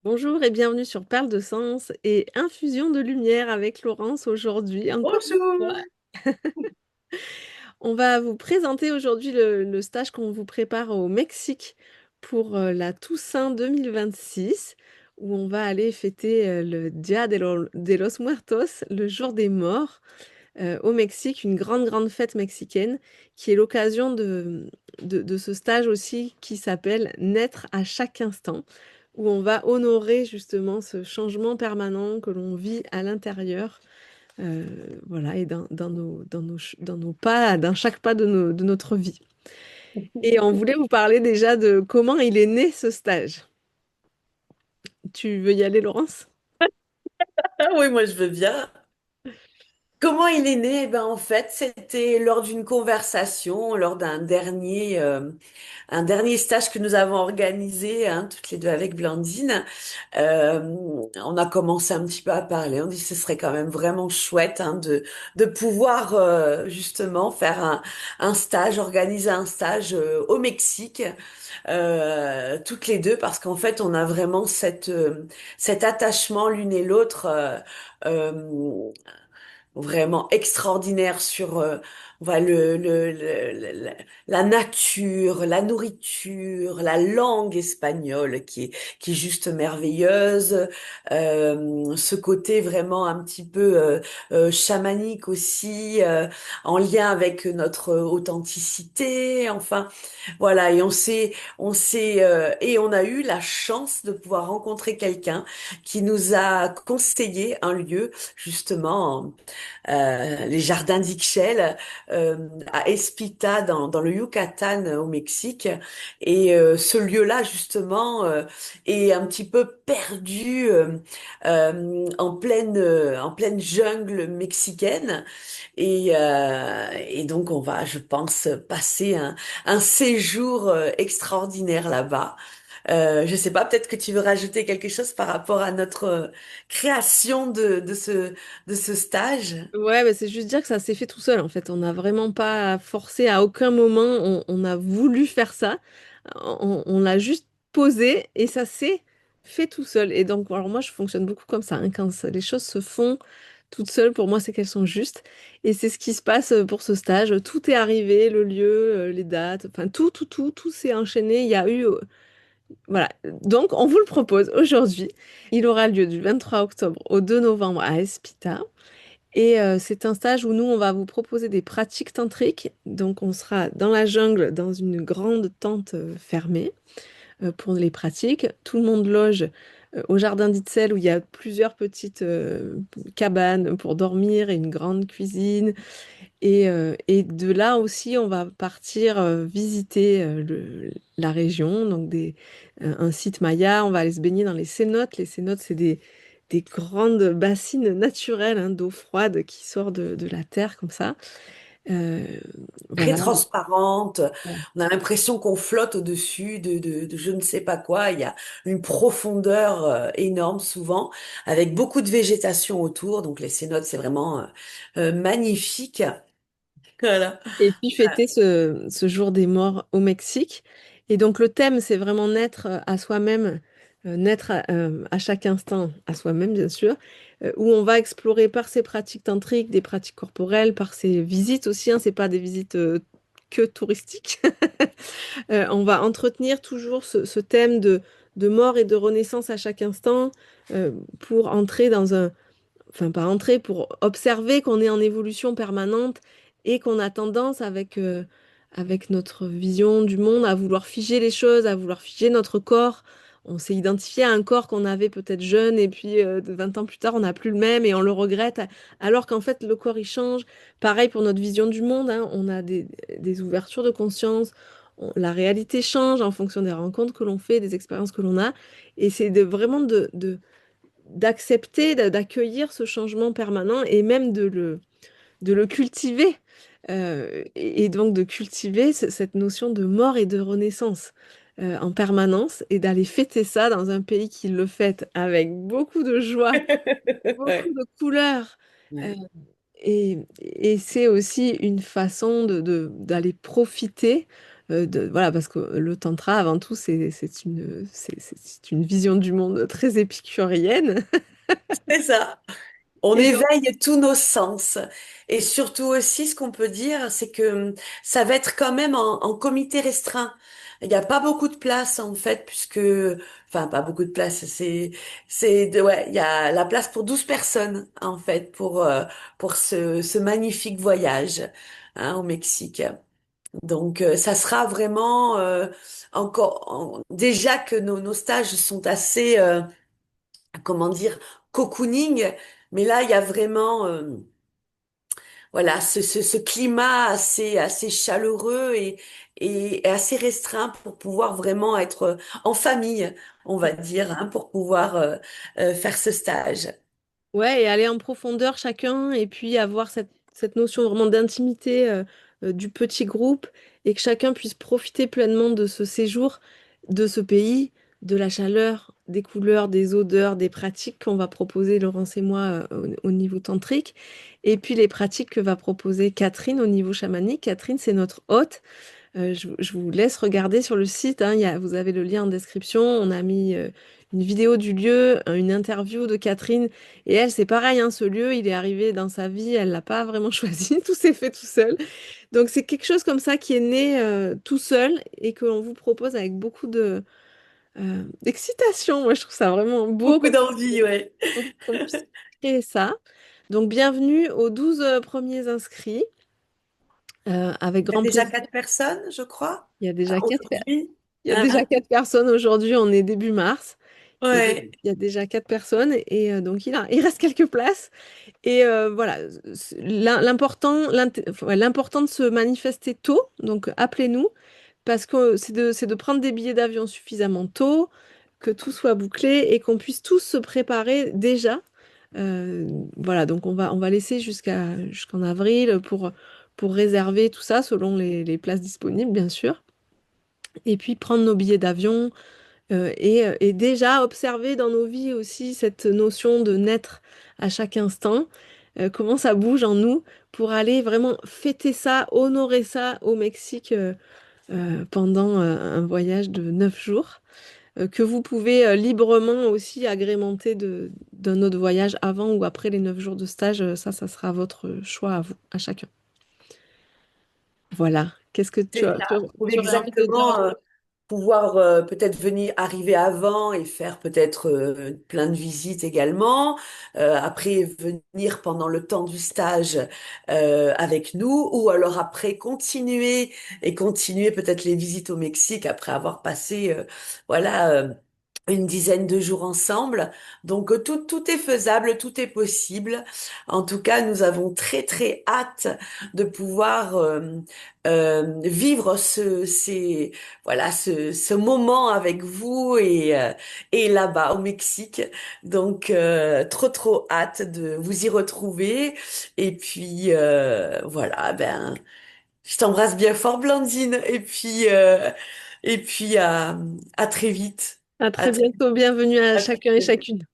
Bonjour et bienvenue sur Perles de Sens et Infusion de lumière avec Laurence aujourd'hui, encore une fois. Bonjour. On va vous présenter aujourd'hui le stage qu'on vous prépare au Mexique pour la Toussaint 2026, où on va aller fêter le de los Muertos, le jour des morts, au Mexique, une grande, grande fête mexicaine qui est l'occasion de ce stage aussi qui s'appelle Naître à chaque instant, où on va honorer justement ce changement permanent que l'on vit à l'intérieur, euh, voilà, et dans nos pas, dans chaque pas de notre vie. Et on voulait vous parler déjà de comment il est né ce stage. Tu veux y aller, Laurence? Ah oui, moi je veux bien. Comment il est né? Eh ben, en fait, c'était lors d'une conversation, lors un dernier stage que nous avons organisé, hein, toutes les deux avec Blandine. Euh, on a commencé un petit peu à parler. On dit que ce serait quand même vraiment chouette, hein, de pouvoir justement faire un stage, organiser un stage au Mexique, toutes les deux, parce qu'en fait, on a vraiment cet attachement l'une et l'autre. Euh, Vraiment extraordinaire sur voilà, la nature, la nourriture, la langue espagnole qui est juste merveilleuse, ce côté vraiment un petit peu chamanique aussi, en lien avec notre authenticité, enfin voilà, et et on a eu la chance de pouvoir rencontrer quelqu'un qui nous a conseillé un lieu justement, les jardins d'Ixchel, à Espita dans le Yucatan, au Mexique. Et ce lieu-là, justement, est un petit peu perdu en pleine jungle mexicaine. Et donc, on va, je pense, passer un séjour extraordinaire là-bas. Je sais pas, peut-être que tu veux rajouter quelque chose par rapport à notre création de ce stage. Ouais, bah, c'est juste dire que ça s'est fait tout seul en fait. On n'a vraiment pas forcé à aucun moment. On a voulu faire ça. On l'a juste posé et ça s'est fait tout seul. Et donc, alors moi, je fonctionne beaucoup comme ça, hein. Les choses se font toutes seules, pour moi, c'est qu'elles sont justes. Et c'est ce qui se passe pour ce stage. Tout est arrivé, le lieu, les dates, enfin tout s'est enchaîné. Il y a eu, voilà. Donc, on vous le propose aujourd'hui. Il aura lieu du 23 octobre au 2 novembre à Espita. Et c'est un stage où nous, on va vous proposer des pratiques tantriques. Donc, on sera dans la jungle, dans une grande tente fermée pour les pratiques. Tout le monde loge au jardin d'Itzel où il y a plusieurs petites cabanes pour dormir et une grande cuisine. Et de là aussi, on va partir visiter la région, donc un site maya. On va aller se baigner dans les cénotes. Les cénotes, c'est des grandes bassines naturelles, hein, d'eau froide qui sort de la terre comme ça. Euh, Très voilà. transparente. On a l'impression qu'on flotte au-dessus de je ne sais pas quoi. Il y a une profondeur énorme souvent, avec beaucoup de végétation autour. Donc les cénotes, c'est vraiment magnifique. Voilà. Et puis fêter ce jour des morts au Mexique. Et donc le thème, c'est vraiment naître à soi-même, naître à chaque instant à soi-même, bien sûr, où on va explorer par ses pratiques tantriques, des pratiques corporelles, par ses visites aussi, hein, c'est pas des visites que touristiques. On va entretenir toujours ce thème de mort et de renaissance à chaque instant pour entrer dans un, enfin pas entrer, pour observer qu'on est en évolution permanente et qu'on a tendance avec notre vision du monde à vouloir figer les choses, à vouloir figer notre corps. On s'est identifié à un corps qu'on avait peut-être jeune et puis 20 ans plus tard, on n'a plus le même et on le regrette, alors qu'en fait le corps il change. Pareil pour notre vision du monde, hein. On a des ouvertures de conscience. La réalité change en fonction des rencontres que l'on fait, des expériences que l'on a. Et c'est vraiment d'accepter, d'accueillir ce changement permanent et même de le cultiver. Et donc de cultiver cette notion de mort et de renaissance en permanence et d'aller fêter ça dans un pays qui le fête avec beaucoup de joie, beaucoup Ouais. de couleurs. euh, Ouais. et c'est aussi une façon d'aller profiter. voilà, parce que le tantra, avant tout, c'est une vision du monde très épicurienne. C'est ça. On Et donc, éveille tous nos sens. Et surtout aussi, ce qu'on peut dire, c'est que ça va être quand même en comité restreint. Il n'y a pas beaucoup de place, en fait, puisque, enfin, pas beaucoup de place, ouais, il y a la place pour 12 personnes, en fait, pour ce magnifique voyage, hein, au Mexique. Donc, ça sera vraiment, déjà que nos stages sont assez, comment dire, cocooning, mais là, il y a vraiment, voilà, ce climat assez chaleureux et assez restreint pour pouvoir vraiment être en famille, on va dire, hein, pour pouvoir faire ce stage. ouais, et aller en profondeur chacun, et puis avoir cette notion vraiment d'intimité du petit groupe, et que chacun puisse profiter pleinement de ce séjour, de ce pays, de la chaleur, des couleurs, des odeurs, des pratiques qu'on va proposer, Laurence et moi, au niveau tantrique, et puis les pratiques que va proposer Catherine au niveau chamanique. Catherine, c'est notre hôte. Je vous laisse regarder sur le site, hein, vous avez le lien en description. On a mis une vidéo du lieu, une interview de Catherine. Et elle, c'est pareil, hein, ce lieu, il est arrivé dans sa vie, elle l'a pas vraiment choisi, tout s'est fait tout seul. Donc c'est quelque chose comme ça qui est né tout seul et que l'on vous propose avec beaucoup d'excitation. Moi, je trouve ça vraiment beau Beaucoup d'envie, ouais. qu'on puisse créer ça. Donc bienvenue aux 12 premiers inscrits, avec Il y a grand déjà plaisir. 4 personnes, je crois, Il y a déjà aujourd'hui. Il y a déjà Hein. 4 personnes aujourd'hui, on est début mars, et Ouais, il y a déjà 4 personnes, et donc il reste quelques places. Et voilà, l'important de se manifester tôt, donc appelez-nous, parce que c'est de prendre des billets d'avion suffisamment tôt, que tout soit bouclé et qu'on puisse tous se préparer déjà. Euh, voilà, donc on va laisser jusqu'en avril pour réserver tout ça selon les places disponibles, bien sûr. Et puis prendre nos billets d'avion, et déjà observer dans nos vies aussi cette notion de naître à chaque instant, comment ça bouge en nous pour aller vraiment fêter ça, honorer ça au Mexique, pendant un voyage de 9 jours, que vous pouvez librement aussi agrémenter d'un autre voyage avant ou après les 9 jours de stage. Ça sera votre choix à vous, à chacun. Voilà. Qu'est-ce que c'est ça. Pour tu aurais envie de dire? exactement pouvoir peut-être venir arriver avant et faire peut-être plein de visites également. Après venir pendant le temps du stage avec nous, ou alors après continuer peut-être les visites au Mexique après avoir passé voilà une dizaine de jours ensemble. Donc tout est faisable, tout est possible. En tout cas, nous avons très hâte de pouvoir vivre ce moment avec vous et là-bas au Mexique. Donc trop hâte de vous y retrouver. Et puis voilà, ben je t'embrasse bien fort, Blandine. Et puis à très vite. À À très très, bientôt. Bienvenue à à très chacun et vite. chacune.